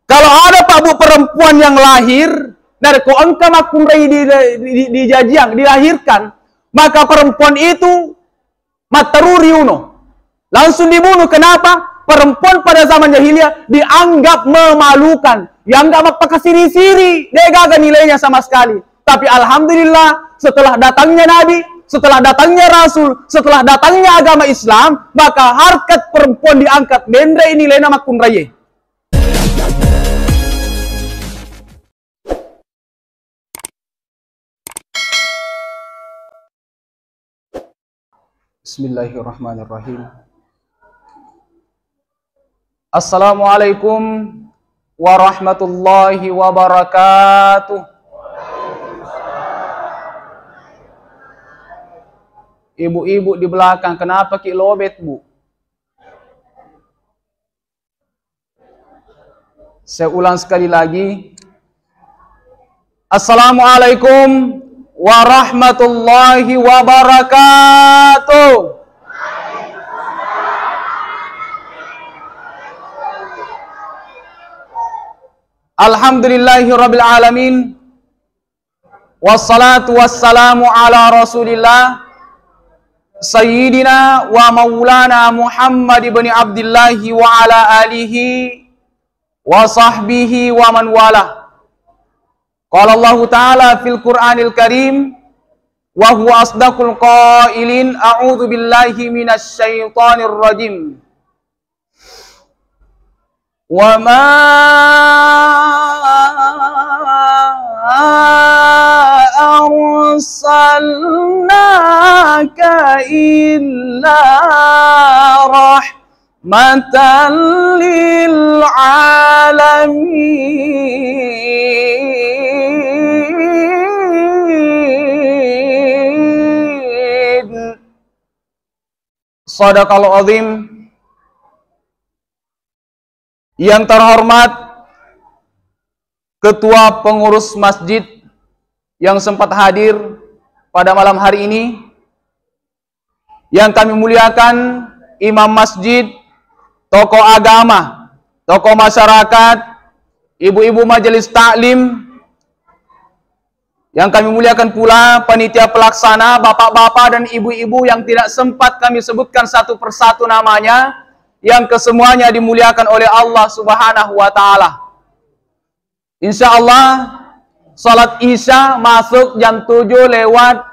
Kalau ada Pak Bu perempuan yang lahir dari ko engka makumrai di Jajiang dilahirkan, maka perempuan itu mataruri uno. Langsung dibunuh. Kenapa? Perempuan pada zaman jahiliyah dianggap memalukan, dianggap pakai siri-siri, dia gagal nilainya sama sekali. Tapi alhamdulillah setelah datangnya Nabi, setelah datangnya Rasul, setelah datangnya agama Islam, maka harkat perempuan diangkat. Dendre ini nilai nama kunraye. Bismillahirrahmanirrahim. Assalamualaikum warahmatullahi wabarakatuh. Ibu-ibu di belakang, kenapa ki lobet, Bu? Saya ulang sekali lagi. Assalamualaikum warahmatullahi wabarakatuh. Alhamdulillahirabbil alamin. Wassalatu wassalamu ala Rasulillah Sayyidina wa maulana Muhammad ibn Abdullah wa ala alihi wa sahbihi wa man wala. Qala Allah Ta'ala fil Qur'anil Karim wa huwa asdaqul qailin, a'udzu billahi minasy syaithanir rajim. Wa ma arsalnaka illa rahmatan lil alamin. Shadaqallahu azim. Yang terhormat Ketua Pengurus Masjid yang sempat hadir pada malam hari ini, yang kami muliakan Imam Masjid, tokoh agama, tokoh masyarakat, ibu-ibu majelis taklim, yang kami muliakan pula panitia pelaksana, bapak-bapak dan ibu-ibu yang tidak sempat kami sebutkan satu persatu namanya, yang kesemuanya dimuliakan oleh Allah Subhanahu wa Ta'ala. Insya Allah salat Isya masuk jam 7 lewat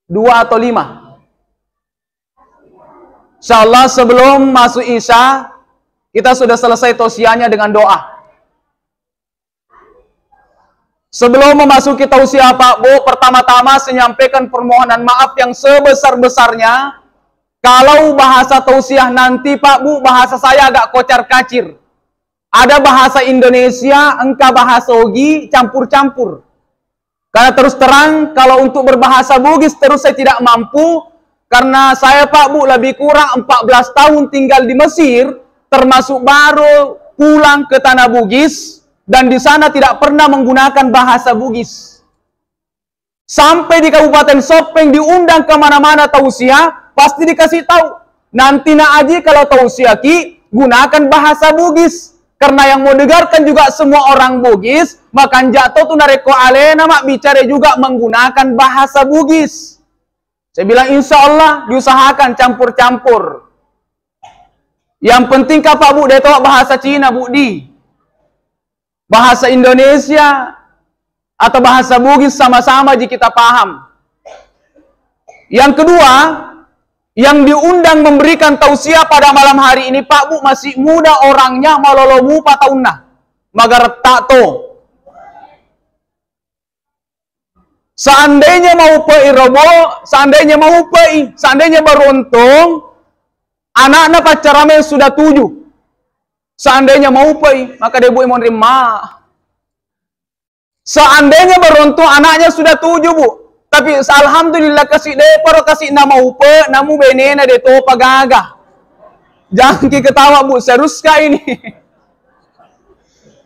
2 atau 5. Insya Allah sebelum masuk Isya kita sudah selesai tausiahnya dengan doa. Sebelum memasuki tausiah Pak Bu, pertama-tama saya menyampaikan permohonan maaf yang sebesar-besarnya. Kalau bahasa tausiah nanti Pak Bu, bahasa saya agak kocar-kacir. Ada bahasa Indonesia, engkau bahasa Ogi, campur-campur. Karena terus terang, kalau untuk berbahasa Bugis terus saya tidak mampu. Karena saya Pak Bu lebih kurang 14 tahun tinggal di Mesir, termasuk baru pulang ke tanah Bugis, dan di sana tidak pernah menggunakan bahasa Bugis. Sampai di Kabupaten Sopeng diundang kemana-mana tausiah, pasti dikasih tahu, nanti nak aji kalau tausiah ki gunakan bahasa Bugis, karena yang mau dengarkan juga semua orang Bugis, maka jatuh tu nareko alena mak bicara juga menggunakan bahasa Bugis. Saya bilang insya Allah diusahakan campur-campur. Yang penting Pak Bu dia tahu bahasa Cina Bu di bahasa Indonesia atau bahasa Bugis sama-sama jika kita paham. Yang kedua, yang diundang memberikan tausiah pada malam hari ini Pak Bu masih muda orangnya, malolomu pataunna magarta to. Seandainya mau pei robo, seandainya mau pei, seandainya beruntung anak-anak pacarame sudah 7. Seandainya mau pei, maka debu mau nerima. Seandainya beruntung anaknya sudah 7 Bu. Tapi alhamdulillah kasih deparo kasih nama upe, namu benena de to pagaga. Jangan ketawa Bu, serius kah ini?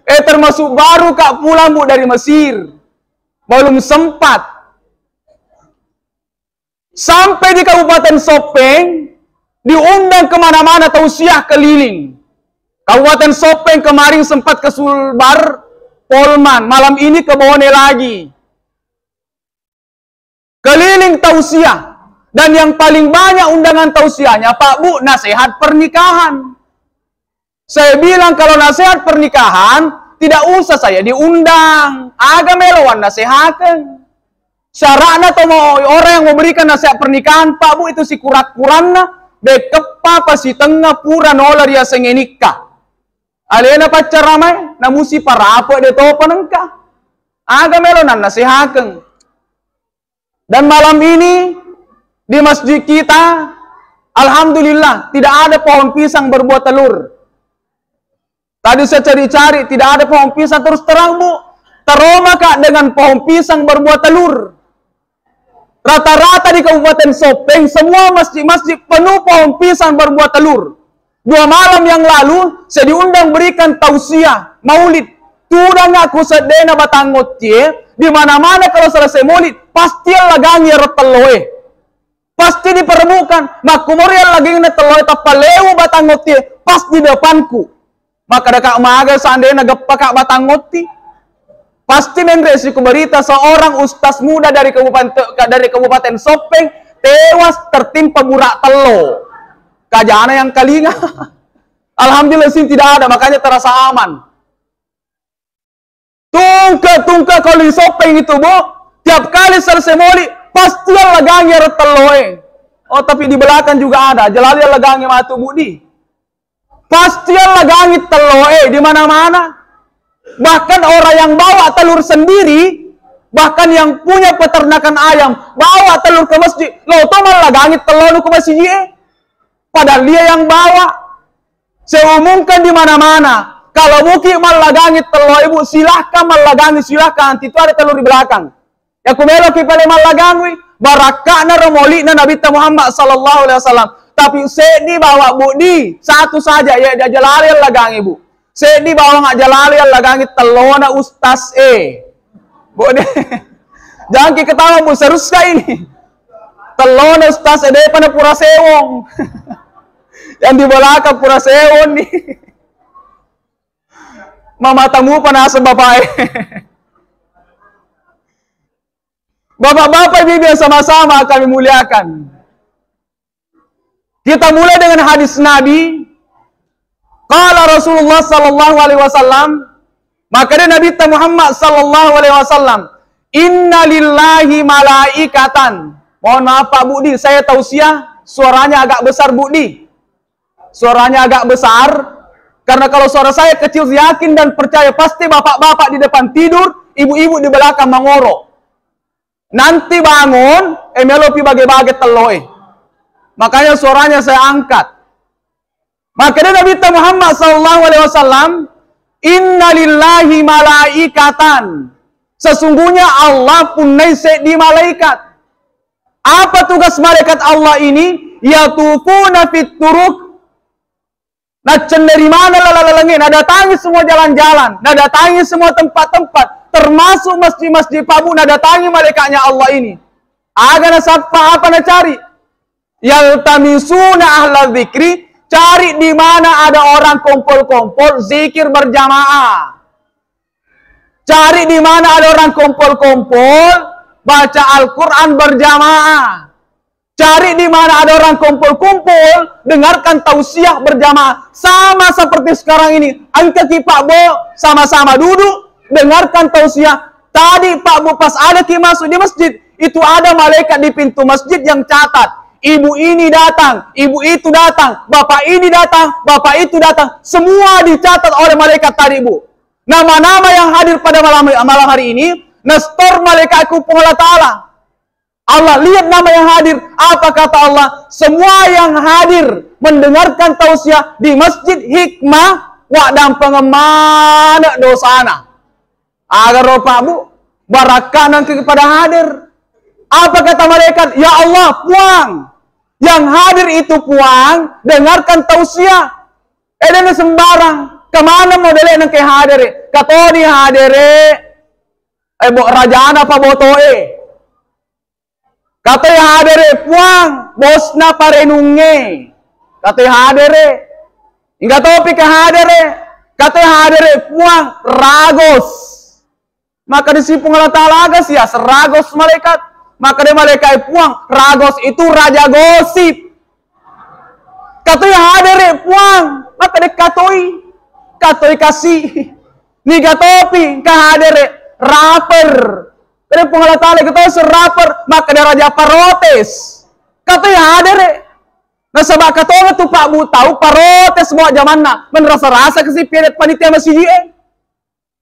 Termasuk baru Kak pulang Bu dari Mesir. Belum sempat. Sampai di Kabupaten Sopeng, diundang kemana-mana tausiah keliling. Kabupaten Sopeng kemarin sempat ke Sulbar, Polman, malam ini ke Bone lagi. Keliling tausiah. Dan yang paling banyak undangan tausiahnya, Pak Bu, nasihat pernikahan. Saya bilang kalau nasihat pernikahan, tidak usah saya diundang. Agak meloan nasihatkan. Syaratnya atau mau orang yang memberikan nasihat pernikahan, Pak Bu, itu si kurat-kuranna, bekepa pasi tengah pura nolar ya sengenikah. Alena pacar ramai, namun si para apa dia tahu penengkah. Agak melonan nasihatkan. Dan malam ini di masjid kita, alhamdulillah tidak ada pohon pisang berbuah telur. Tadi saya cari-cari, tidak ada pohon pisang. Terus terang Bu, teroma Kak dengan pohon pisang berbuah telur. Rata-rata di Kabupaten Sopeng, semua masjid-masjid penuh pohon pisang berbuah telur. 2 malam yang lalu, saya diundang berikan tausiah, maulid. Tudah ngaku sedena batangot di mana-mana kalau selesai maulid, pasti lagangi reteloe. Pasti diperbukan. Makumurian lagi ngeteloe tapaleu batangot pas di depanku. Maka dekat maga seandainya gepakak batangot pasti menresiko berita seorang ustaz muda dari Kabupaten Sopeng tewas tertimpa burak telo. Kajana yang kalinga. Alhamdulillah sih tidak ada, makanya terasa aman. Tungka kalau di Sopeng itu Bu, tiap kali selesai maulid pasti lagangi reteloe. Oh tapi di belakang juga ada, jalali lagangi matu budi. Pasti lagangi teloe di mana-mana. Bahkan orang yang bawa telur sendiri, bahkan yang punya peternakan ayam, bawa telur ke masjid. Loh, itu malah lagangi telur ke masjid. Padahal dia yang bawa. Saya umumkan di mana-mana. Kalau mungkin malagangi telur ibu, silahkan malagangi, silahkan. Itu ada telur di belakang. Ya kumelo kipale malagangi. Barakana romoli na Nabi Muhammad sallallahu alaihi wasallam. Tapi sedi bawa budi satu saja ya dia jalali lagangi Bu. Sedi bawa nggak jalali lagangi telur na ustaz Bu deh. Jangan ketawa Bu, serius ini. Telur na ustaz pada pura sewong. Yang di belakang pura sewon nih. Mama tamu panasa bapak. Bapak-bapak ini sama-sama kami muliakan. Kita mulai dengan hadis Nabi. Qala Rasulullah sallallahu alaihi wasallam. Maka dia Nabi Muhammad sallallahu alaihi wasallam, "Inna lillahi malaikatan." Mohon maaf Pak Budi, saya tausiah suaranya agak besar Budi. Suaranya agak besar, karena kalau suara saya kecil, yakin dan percaya pasti bapak-bapak di depan tidur, ibu-ibu di belakang mengorok. Nanti bangun, melopi bagai-bagai teloe. Makanya suaranya saya angkat. Makanya Nabi Muhammad SAW, "Inna lillahi malaikatan." Sesungguhnya Allah punya di malaikat. Apa tugas malaikat Allah ini? Yatufuna fit turuq. Nah, dari mana lalalangin? Nah, datangi semua jalan-jalan. Nah, datangi semua tempat-tempat. Termasuk masjid-masjid Pak Bu. Nah, datangi malaikatnya Allah ini. Agar nasabah apa nak cari? Yaltamisuna ahla dzikri. Cari di mana ada orang kumpul-kumpul zikir berjamaah. Cari di mana ada orang kumpul-kumpul baca Al-Quran berjamaah. Cari di mana ada orang kumpul-kumpul, dengarkan tausiah berjamaah. Sama seperti sekarang ini. Angkat Pak Bo, sama-sama duduk, dengarkan tausiah. Tadi Pak Bu pas ada masuk di masjid, itu ada malaikat di pintu masjid yang catat. Ibu ini datang, ibu itu datang, bapak ini datang, bapak itu datang. Semua dicatat oleh malaikat tadi Bu. Nama-nama yang hadir pada malam hari ini, nastor malaikatku pengolah ta'ala. Allah lihat nama yang hadir. Apa kata Allah? Semua yang hadir mendengarkan tausiah di masjid hikmah wadam pengemana dosana. Agar Pak Bu barakah kepada hadir. Apa kata malaikat? Ya Allah, puang. Yang hadir itu puang, dengarkan tausiah. Dan sembarang. Kemana modelnya yang hadir? Katoni hadir. Rajaan apa botoe? Kata hadere puang, bosna parenunge. Kata hadere. Hingga topi ke hadere, kata hadere puang ragos. Maka disipung Allah Ta'ala agas ya, seragos malaikat. Maka dia malaikat puang, ragos itu raja gosip. Katoi hadere puang, maka dia katoi kasih. Niga topi ke hadere, rapper. Kata pung Allah Ta'ala katoi serapper, maka dia raja parotes. Katoi hadere. Nah sebab katoi tu Pak Bu tahu parotes semua zaman na. Merasa-rasa kesipian panitia masih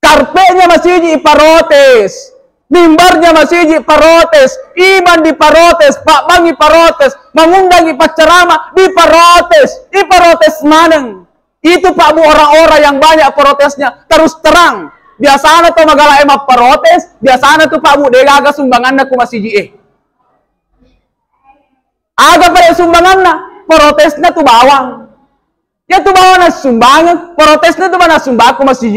karpetnya masih parotes. Mimbarnya masih parotes, iman di parotes, Pak Bangi parotes, mengundang Pak ceramah di parotes maneng. Itu Pak Bu orang-orang yang banyak protesnya terus terang. Biasanya tuh magala emak protes, biasanya tuh Pak Bu degaga sumbanganna ku masih Aga pada sumbanganna, protesnya tuh bawang. Ya tuh bawang sumbangan, protesnya tuh mana sumbaku masih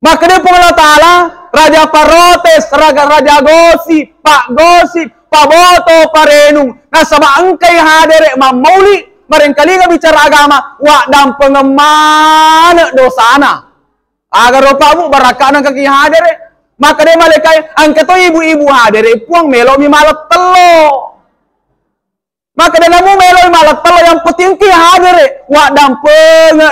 Maka dia pun Allah Ta'ala raja parotes, raja gosip, Pak Boto, Pak Renung. Nah sama engkai hadere mamauli, barangkali nggak bicara agama, wak dan pengemana dosana. Agar Pak Bu barakanan kaki hadere, maka dia malaikat angkat tuh ibu-ibu hadere puang melo mi malak telo. Maka dia namu melo mi malak telo yang penting ki hadere, wak dan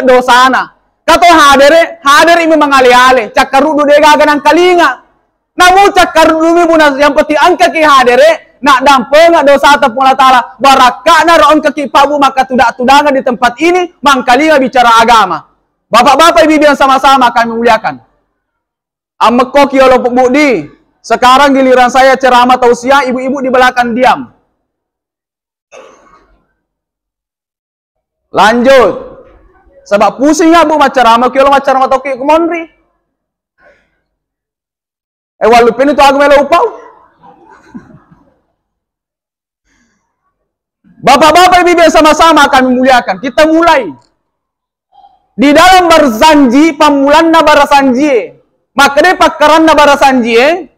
dosana. Kato hadere memang ale-ale, cakarudu dega ganang kalinga. Namu cakarudu mi bunas yang peti angka ki hadere, nak dampeng dosa atau Allah Ta'ala. Barakana roon kaki pabu maka tudak-tudangan di tempat ini, mangkalinga bicara agama. Bapak-bapak ibu yang sama-sama kami muliakan. Ameko kiolo budi, sekarang giliran saya ceramah tausiah, ibu-ibu di belakang diam. Lanjut. Sebab pusing ya Bu macarama kilo macarama toki kumonri. Walupin itu aku melo upau. Bapak-bapak ibu sama-sama akan memuliakan. Kita mulai. Di dalam berjanji pamulanna barasanji. Maka dia pakaranna barasanji.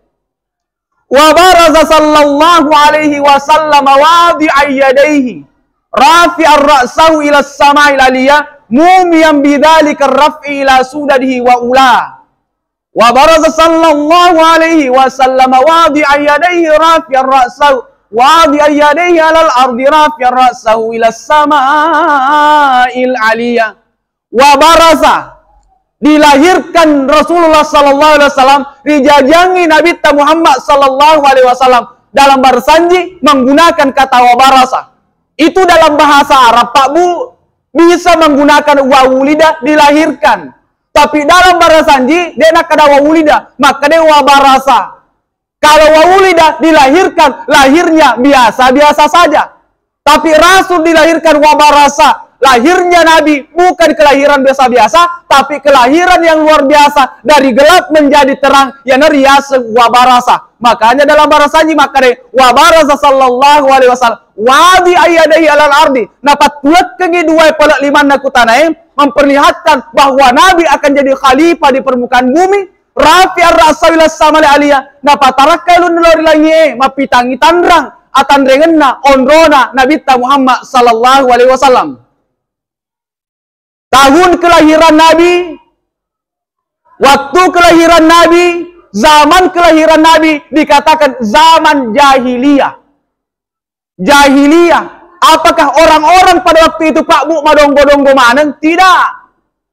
Wa baraza sallallahu alaihi wasallam wadi'a yadayhi rafi'ar ra'sahu ila as-sama'il aliyah. Mumiyan bidzalika ar-raf'i ila sudadihi wa ula. Wa baraza sallallahu alaihi wasallam wadi'a yadayhi rafi'ar ra'sahu wadi'a yadayhi 'alal ardi rafi'ar ra'sahu ila as-sama'il 'aliyah. Wa baraza dilahirkan Rasulullah sallallahu alaihi wasallam dijajangi Nabi Muhammad sallallahu alaihi wasallam dalam bersanji menggunakan kata wa baraza. Itu dalam bahasa Arab Pak Bu bisa menggunakan wawulida dilahirkan. Tapi dalam barasanji dia nak ada wawulida, maka dia wabarasa. Kalau wawulida dilahirkan, lahirnya biasa-biasa saja. Tapi Rasul dilahirkan wabarasa. Lahirnya Nabi bukan kelahiran biasa-biasa, tapi kelahiran yang luar biasa. Dari gelap menjadi terang, yang rias wabarasa. Makanya dalam barasanji maka dia wabarasa sallallahu alaihi wasallam wadi ayadai alal ardi. Napat tulat kegi dua pelak lima nakutanai memperlihatkan bahwa Nabi akan jadi khalifah di permukaan bumi. Rafi ar-ra'sa sama aliyah. Napat tarakalun lori langi mapitangi tandrang atan rengenna onrona Nabi Muhammad sallallahu alaihi wasallam. Tahun kelahiran Nabi, waktu kelahiran Nabi, zaman kelahiran Nabi dikatakan zaman jahiliyah. Jahiliyah. Apakah orang-orang pada waktu itu Pak Bu madonggo-donggo maneng? Tidak.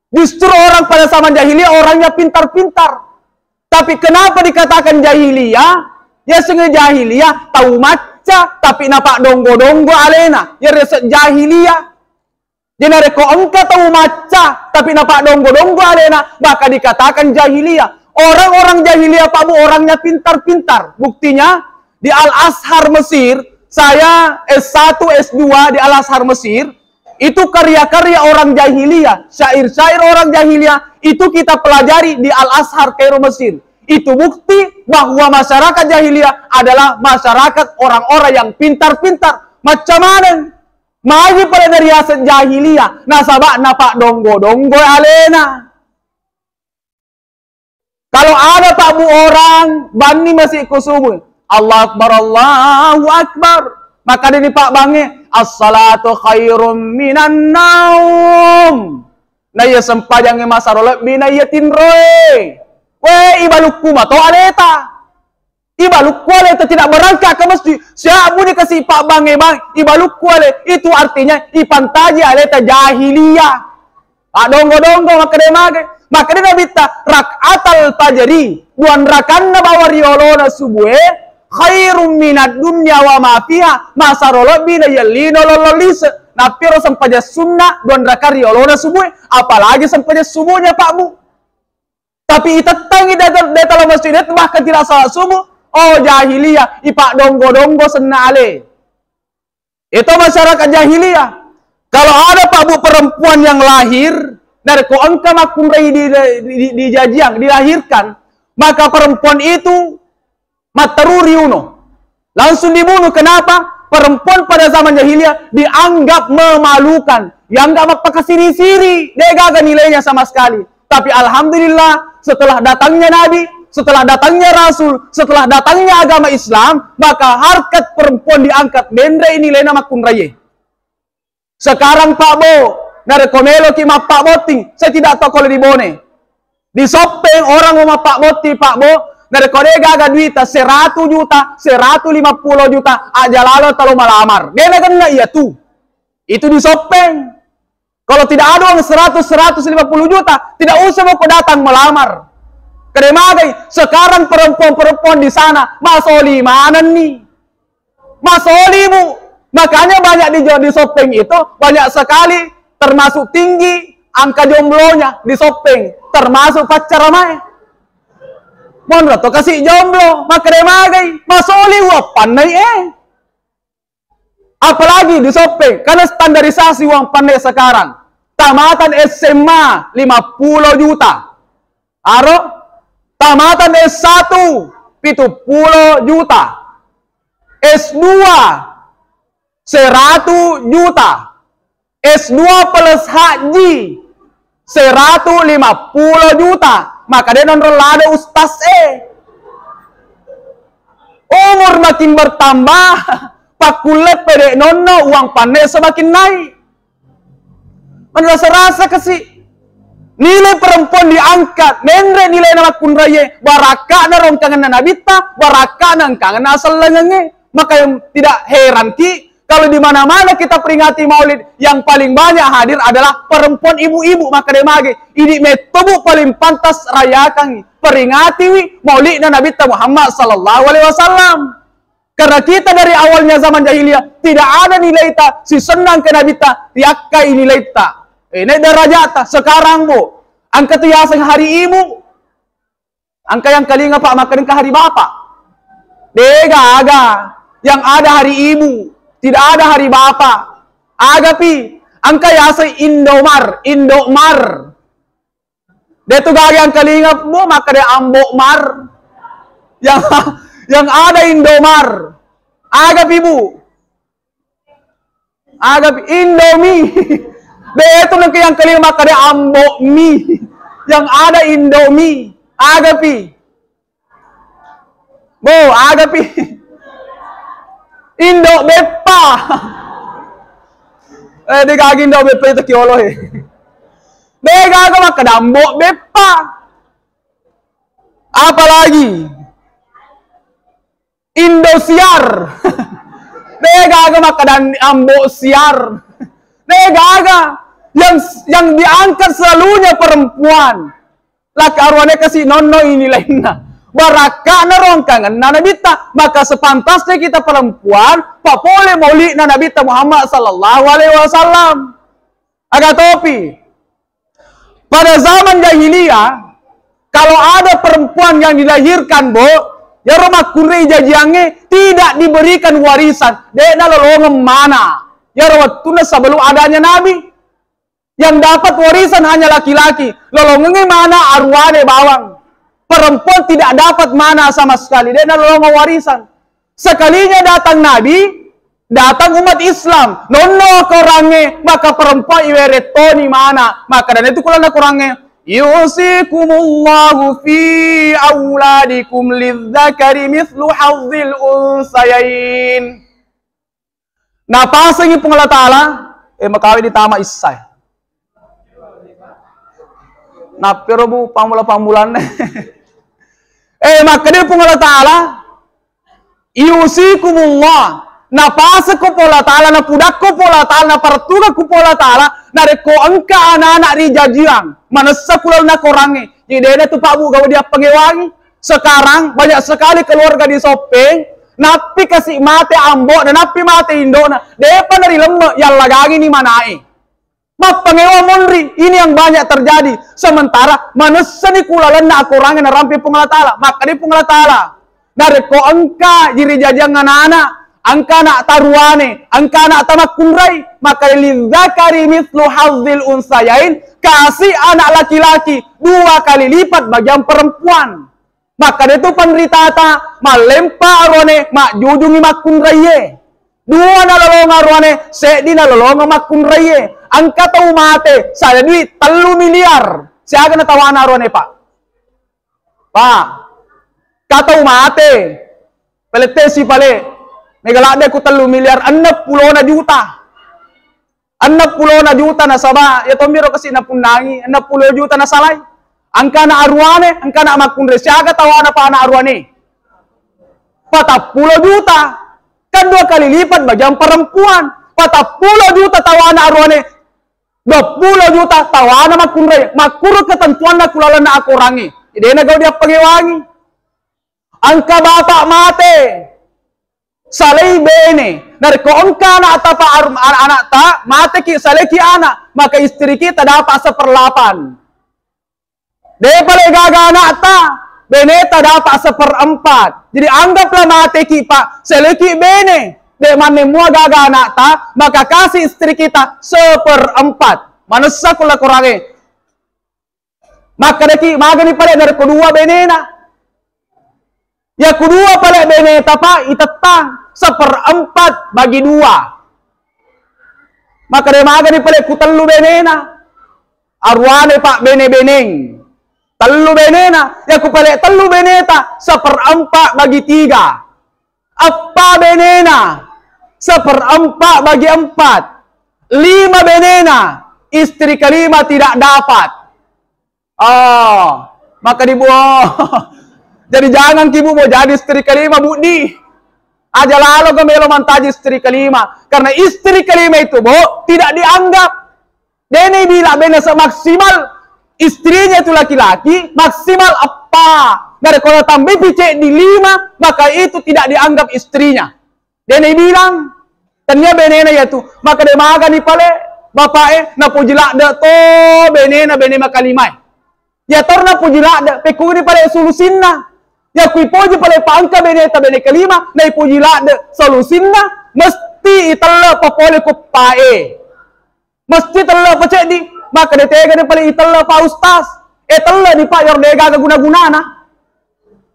Justru orang pada zaman jahiliyah orangnya pintar-pintar. Tapi kenapa dikatakan jahiliyah? Ya sengaja jahiliyah tahu maca tapi napak donggo-donggo alena. Ya resep jahiliyah. Jadi reko engkau tahu maca tapi napak donggo-donggo alena maka dikatakan jahiliyah. Orang-orang jahiliyah Pak Bu orangnya pintar-pintar. Buktinya di Al-Azhar Mesir, saya S1, S2 di Al-Azhar Mesir, itu karya-karya orang jahiliyah, syair-syair orang jahiliyah, itu kita pelajari di Al-Azhar Kairo Mesir. Itu bukti bahwa masyarakat jahiliyah adalah masyarakat orang-orang yang pintar-pintar. Macam mana? Maju pada dari aset jahiliyah, nasabak napak donggo-donggo alena. Kalau ada Pak Bu orang, bani masih kusubuh. Allah Akbar, Allahu Akbar. Maka dari Pak Bange, as-salatu khairum minan naum. Na iya sempajang masarolek binayatin roe. We ibalukku mato aleta. Ibalukku aleta tidak berangkat ke masjid. Siapa dikasih pak bang ibalukku ale. Itu artinya ipantaji aleta jahiliyah. Pak donggo-donggo maka dia bita rak'atal fajri. Duan rakanna bawa riolona subuhe. Khairum minad dunya wa ma fiha. Masarolek binayalino lololise. Napiro sampaja sunnah duan raka riolona subuhe. Apalagi sampaja subuhnya pakmu. Tapi itatangi dalam masjid itu bahkan tidak salat subuh. Oh jahiliyah, ipak donggo-donggo senale. Itu masyarakat jahiliyah. Kalau ada pak bu perempuan yang lahir dari koangka makumrai di jajiang dilahirkan, maka perempuan itu mataruri uno. Langsung dibunuh. Kenapa? Perempuan pada zaman jahiliyah dianggap memalukan, dianggap pakasiri-siri, dia gak nilainya sama sekali. Tapi alhamdulillah setelah datangnya Nabi, setelah datangnya Rasul, setelah datangnya agama Islam, maka harkat perempuan diangkat. Dendre ini lena makun raya. Sekarang Pak Bo, dari komelo ki Pak Boting, saya tidak tahu kalau di Bone. Di Sopeng orang mau Pak Boti, Pak Bo, dari kolega agak duita 100 juta, 150 juta, aja lalu terlalu malamar. Dia kan enggak iya tuh. Itu di Sopeng. Kalau tidak ada uang 100-150 juta, tidak usah mau kau datang melamar. Kedemagai, sekarang perempuan-perempuan di sana, masoli mana nih? Masoli bu. Makanya banyak di Sopeng itu, banyak sekali, termasuk tinggi angka jomblonya di Sopeng, termasuk pacar ramai. Mohon tuh kasih jomblo, maka demagai, masoli wah pandai Apalagi di Sopeng, karena standarisasi uang pandai sekarang. Tamatan SMA 50 juta. Aro, tamatan S1 70 juta. S2 100 juta. S2 plus haji 150 juta. Maka dia non relada ustaz Umur makin bertambah, pakulet pede nono uang pandai semakin naik. Rasa-rasa kasih nilai perempuan diangkat, nendre nilai nama kunraye, baraka na rongkangan na nabita, baraka na kangen asal lengenge. Maka yang tidak heran ki kalau di mana-mana kita peringati Maulid, yang paling banyak hadir adalah perempuan ibu-ibu. Maka demage ini metobu paling pantas rayakan peringati Maulid na nabita Muhammad sallallahu alaihi wasallam. Karena kita dari awalnya zaman jahiliyah tidak ada nilai ta, si senang ke nabita, tiakai nilai ta. Ini derajat sekarang bu, angka tu yang hari ibu, angka yang kalinga pak makan ke hari bapak. Dega aga, yang ada hari ibu, tidak ada hari bapak. Agapi, angka yasa Indomar. Dia tu gak yang kalinga bu, maka dia Ambokmar. Yang ada Indomar. Agapi bu, agapi Indomie. Dia itu nanti yang kelima maka dia Ambok mie. Yang ada Indomie. Agapi. Bu, agapi. Indo Bepa. Dia kagak Indo Bepa itu kiolo Dia kagak maka dia Ambok Bepa. Apalagi Indosiar. Dia kagak maka dia Ambok Siar. Dia kagak. Yang diangkat selalunya perempuan. Laki arwahnya kasih nono ini lainnya. Baraka na rongkangan na nabita. Maka sepantasnya kita perempuan, pak boleh maulid na nabita Muhammad sallallahu alaihi wasallam. Agak topi. Pada zaman jahiliyah, kalau ada perempuan yang dilahirkan, ya rumah kurei jajiange tidak diberikan warisan. Dia lalolongem mana? Ya rawat tuna sebelum adanya Nabi. Yang dapat warisan hanya laki-laki. Lolongenge mana arwane bawang. Perempuan tidak dapat mana sama sekali. Dia lolong warisan. Sekalinya datang Nabi, datang umat Islam. Nono korange, maka perempuan iweretoni mana. Maka dan itu kulana korange. Yusikumullahu fi auladikum lidzakari mithlu hadzil unsayain. Napasangi pong Allah Ta'ala, makawi di tama isay. Pero bu, pamula-pamulan. Maka dia pong Allah Ta'ala, iusikumullah, napasa ko po Allah Ta'ala, napudak ko po Allah Ta'ala, napartuga ko po Allah Ta'ala, nareko angka anak-anak rijajian, manasa kulal na korangi. Jadi dia tu Pak Bu, gawa dia pengewangi. Sekarang banyak sekali keluarga di Sopeng, napi kasih mate ambok dan napi mate indo na depan dari lemak yang lagagi ni manai. Mak pengewa monri ini yang banyak terjadi. Sementara manusia ni kulalan na aku orang yang rampi pengalatala. Maka di pengalatala dari ko angka jiri jajang anak-anak, angka nak taruane, angka nak tamak kunrai. Maka lidzakari mithlu hazzil unsayain, kasih anak laki-laki 2 kali lipat bagi yang perempuan. Maka itu penderita ta malempa arwane mak jujungi makun raye. 2 na lolong arwane sedi na lolong makun raye. Angka tau mate saya duit 3 miliar. Siaga na tawana arwane Pak. Pak. Katau mate. Peletesi pale. Megalade ku 3 miliar 60 juta. 60 juta na saba. Ya tomiro kasi na punangi 60 juta na salay. Angka na arwane, angka na makundre. Siaga tawana pa na arwane. 40 juta. Kan 2 kali lipat bagi yang perempuan. 40 juta tawana arwane. 20 juta tawana makundre. Makuru ketentuan na kulalan na aku rangi. Jadi na gau dia pengewangi. Angka bapak mate. Salai bene. Dari ko angka na atapa anak ta mate ki salai ki anak. Maka istri kita dapat 1/8. Dia paling gagal anak ta, beneta dapat 1/4. Jadi anggaplah mati ki Pak, seleki bene. Dia mana mua gagal anak ta, maka kasih istri kita 1/4. Manusia kula kurangi. Maka deki magani paling dari kedua benena. Ya kedua paling beneta Pak, itetang 1/4 bagi 2. Maka dia magani paling kutelu benena. Arwane Pak bene-beneng. 3 benena, ya ku paling 3 beneta 1/4 bagi 3. Apa benena 1/4 bagi 4. 5 benena, istri kelima tidak dapat. Maka dibuang. Jadi jangan kibu mau jadi istri kelima budi. Aja lalu gemelo mantaji istri kelima. Karena istri kelima itu bu tidak dianggap. Dene bila bena semaksimal. Istrinya itu laki-laki, maksimal apa? Dari kalau tambah picek di 5, maka itu tidak dianggap istrinya. Dia bilang, tanya benena ya tu, maka dia makan di pale, bapak na pujilak de to benena makalimai. Ya torna pujilak de, peku di pale solusinna. Ya kui puji pale pangka beneta bene kelima, na pujilak de solusinna, mesti itala popole kupae. Mesti tala pecek di. Maka dia tega dia paling itala Pak Ustaz. Tala di Pak yor dega guna-guna na.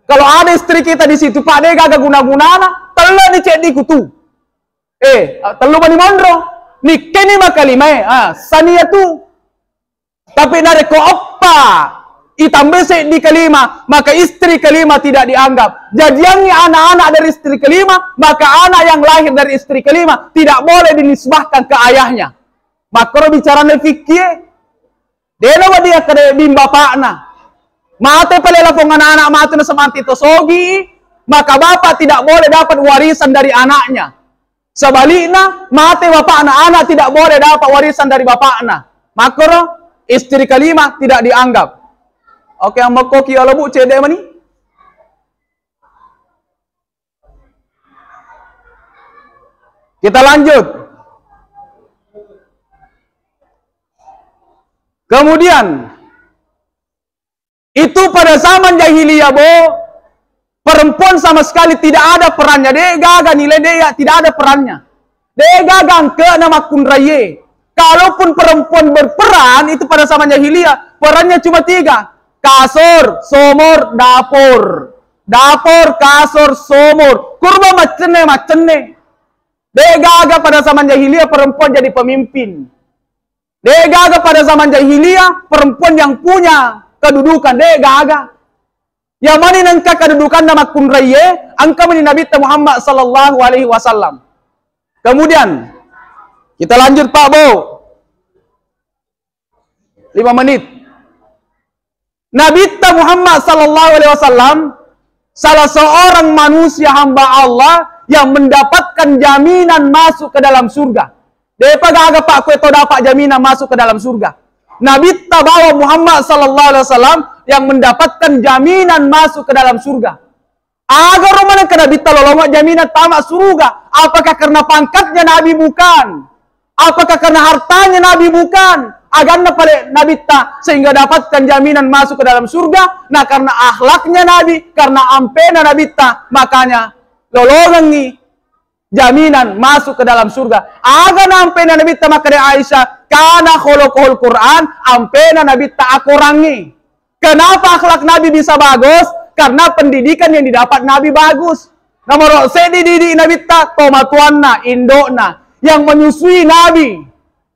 Kalau ada istri kita di situ Pak dega guna-guna na, tala di cek di kutu. Telu bani mondro. Nikeni makalime. Sania tu. Tapi dari ko apa? Itambah sek di kelima, maka istri kelima tidak dianggap. Jadi yang anak-anak dari istri kelima, maka anak yang lahir dari istri kelima tidak boleh dinisbahkan ke ayahnya. Makro bicara fikih, dia nawa dia kada bimba pakna. Mate palela pong anak-anak mate na samanti tosogi, maka bapak tidak boleh dapat warisan dari anaknya. Sebaliknya, mate bapak anak-anak tidak boleh dapat warisan dari bapaknya. Makro istri kelima tidak dianggap. Oke, yang makoki ala bu cede mani. Kita lanjut. Kemudian itu pada zaman jahiliyah perempuan sama sekali tidak ada perannya. Dia gagal nilai dia tidak ada perannya. Dia gagal ke nama kunraye. Kalaupun perempuan berperan itu pada zaman jahiliyah perannya cuma 3. Kasur, somor, dapur. Dapur, kasur, somor. Kurba macene. Dia gagal pada zaman jahiliyah perempuan jadi pemimpin. Dia gagal pada zaman jahiliyah perempuan yang punya kedudukan. Dia gagal. Yang mana nangka kedudukan nama kunraye angka mani Nabi Muhammad sallallahu alaihi wasallam. Kemudian kita lanjut Pak Bo. 5 menit. Nabi Muhammad sallallahu alaihi wasallam salah seorang manusia hamba Allah yang mendapatkan jaminan masuk ke dalam surga. Depa agak Pak kue dapat jaminan masuk ke dalam surga. Nabi bawa Muhammad sallallahu alaihi wasallam yang mendapatkan jaminan masuk ke dalam surga. Agar mana ke Nabi lolong jaminan tamak surga? Apakah karena pangkatnya Nabi bukan? Apakah karena hartanya Nabi bukan? Agarnya pada Nabi sehingga dapatkan jaminan masuk ke dalam surga. Nah karena akhlaknya Nabi, karena ampena Nabi makanya lolongan nih jaminan masuk ke dalam surga. Agar ampena Nabi makanya Aisyah karena kholoqul Quran ampena Nabi akurangi. Kenapa akhlak Nabi bisa bagus? Karena pendidikan yang didapat Nabi bagus. Nomor saya dididik Nabi tomatuanna indokna yang menyusui Nabi.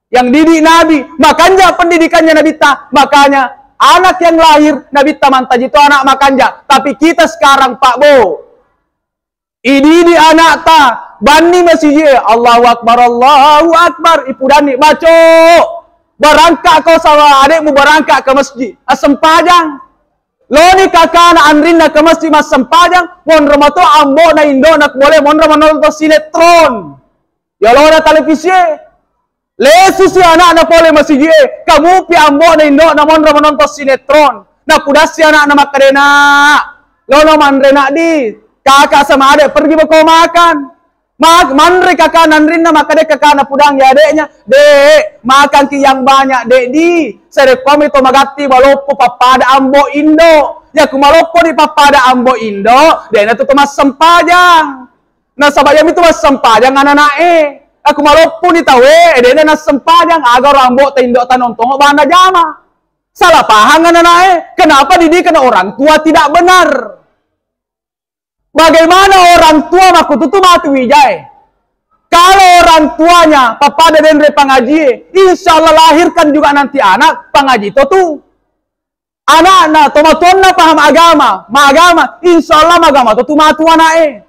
Yang didik Nabi, makanya pendidikannya Nabi makanya anak yang lahir Nabi mantaj itu anak makanya. Tapi kita sekarang Pak Bo, ini anak bani masih Allahu Akbar, ibu dani baco, berangkat kau sama adikmu berangkat ke masjid, sempajang. Lo ni kakak anak Andrina ke masjid mas sempajang, mon ramato ambo na indo nak boleh mon ramato sinetron, ya lo na televisi. Lesu si anak boleh masih kamu pi ambo na indo na mon menonton sinetron. Na kudas si anak na makarena. Lono mandrena di kakak sama adik pergi berkau makan. Mandre kakak nandrin na makade kakak na pudang ya adeknya. Dek, makan ki yang banyak dek di. Sere komi to magati walopo papada ambo indo. Ya kumalopo di papada ambo indo, dek na to mas sempajang. Na sabayam itu mas sempajang anak-anak aku malopun ni tawe, edena na sempajang agar rambo tindok tanontong bana jama. Salah paham anak-anak. Kenapa didikan orang tua tidak benar? Bagaimana orang tua makutu tu mati wijay? Kalau orang tuanya papada denre pangaji, insya Allah lahirkan juga nanti anak pangaji itu tu. Anak-anak tomatuan na paham agama, agama, insya Allah agama tu matu anak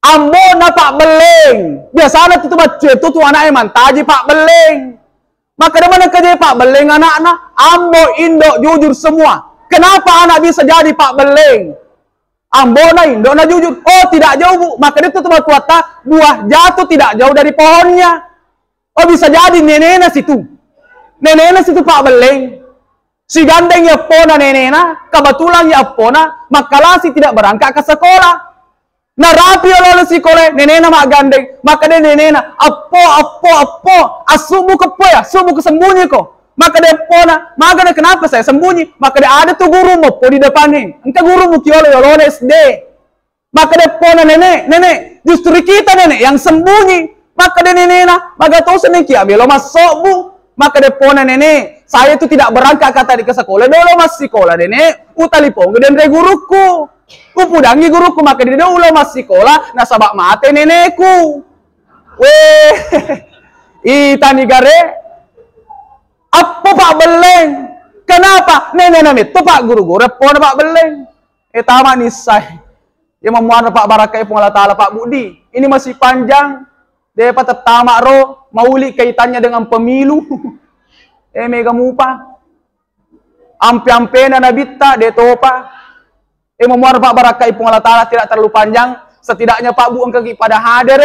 Ambo na Pak Beleng. Biasanya itu baca itu tuh anaknya mantaji Pak Beleng. Maka dari mana kerja Pak Beleng anak-anak? Ambo Indo jujur semua. Kenapa anak bisa jadi Pak Beleng? Ambo na Indo na jujur. Oh tidak jauh Bu. Maka itu tuh buat buah jatuh tidak jauh dari pohonnya. Oh bisa jadi neneknya situ. Neneknya situ Pak Beleng. Si gandeng ya pona neneknya. Kebetulan ya pona. Maka si tidak berangkat ke sekolah. Nah rapi oleh si kole nenena mak gandeng maka dia nenena apa asubu kepo ya subuh kesembunyi kok maka dia pona maka dia kenapa saya sembunyi maka dia ada tuh guru mau di depannya engkau guru mau kiole oleh SD maka dia pona nenek justru kita nenek yang sembunyi maka dia nenena maka tahu seneki ambil masuk Bu maka dia pona nenek saya itu tidak berangkat kata di ke sekolah dulu masih sekolah nenek utalipong dan guruku pudangi guruku maka dia ulah masih sekolah nasabak mate nenekku weh itani gare apa Pak Beleng kenapa nenek namit itu Pak guru-guru pon Pak Beleng taman nisai yang memuat Pak Barakai Pengelola Ta'ala Pak Budi ini masih panjang dia patah tamak roh mauli kaitannya dengan pemilu mega mupa ampe-ampe na nabita dia topa memuar Pak Barakai Pengelola Ta'ala tidak terlalu panjang setidaknya Pak Bu engkau pada hadir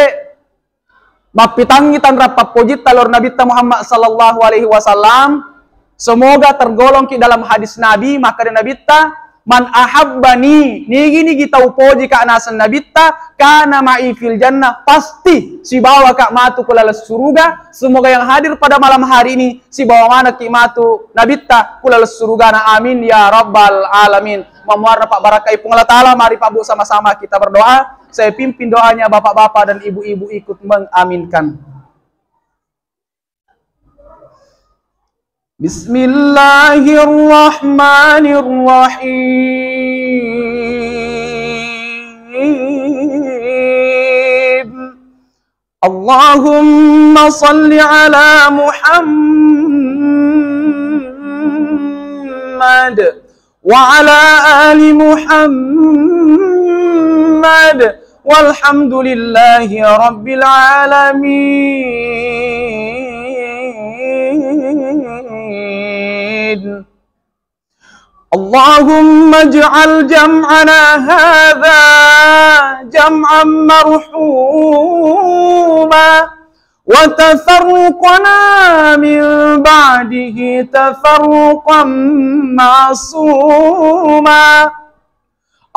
mapitangi tan rapat pojit talor Nabi Muhammad sallallahu alaihi wasallam semoga tergolong ki dalam hadis Nabi maka dan Nabi man ahabbani nigi kita upoji ka anasan Nabi kana ma'i fil jannah pasti si bawa kak matu ke lalas surga semoga yang hadir pada malam hari ini si bawa mana ki matu Nabi ku lalas surga na amin ya rabbal alamin. Memuar Pak Barakai Pengelola Ta'ala mari Pak Bu sama-sama kita berdoa saya pimpin doanya bapak-bapak dan ibu-ibu ikut mengaminkan. Bismillahirrahmanirrahim. Allahumma salli ala Muhammad wa ala ali Muhammad walhamdulillahi rabbil alamin. اللهم اجعل جمعنا هذا جمعا مرحوما وتفرقنا من بعده تفرقا معصوما.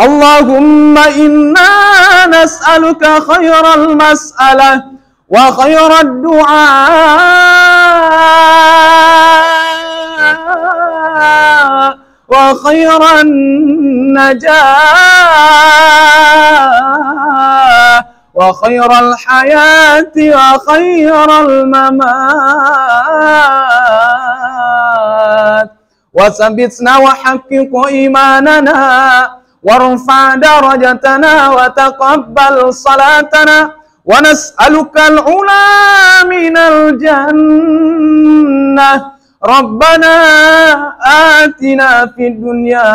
اللهم إنا نسألك خير المسألة وخير الدعاء وخير النجاة وخير الحياة وخير الممات، وثبتنا وحقق إيماننا وارفع درجتنا وتقبل صلاتنا، ونسألك العلا من الجنة. ربنا آتنا في الدنيا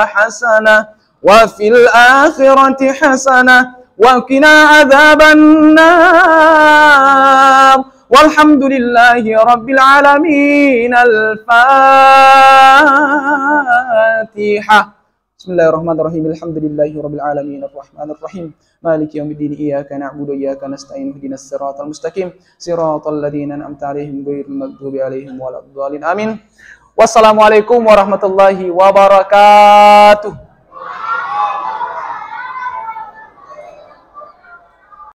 حسنة وفي الآخرة حسنة وقنا عذاب النار، والحمد لله رب العالمين. الفاتحة. بسم الله الرحمن الرحيم. الحمد لله رب العالمين الرحمن الرحيم مالك يوم الدين إياك نعبد وإياك نستعين اهدنا الصراط المستقيم صراط الذين أنعمت عليهم غير المغضوب عليهم ولا الضالين آمين. Wassalamualaikum warahmatullahi wabarakatuh.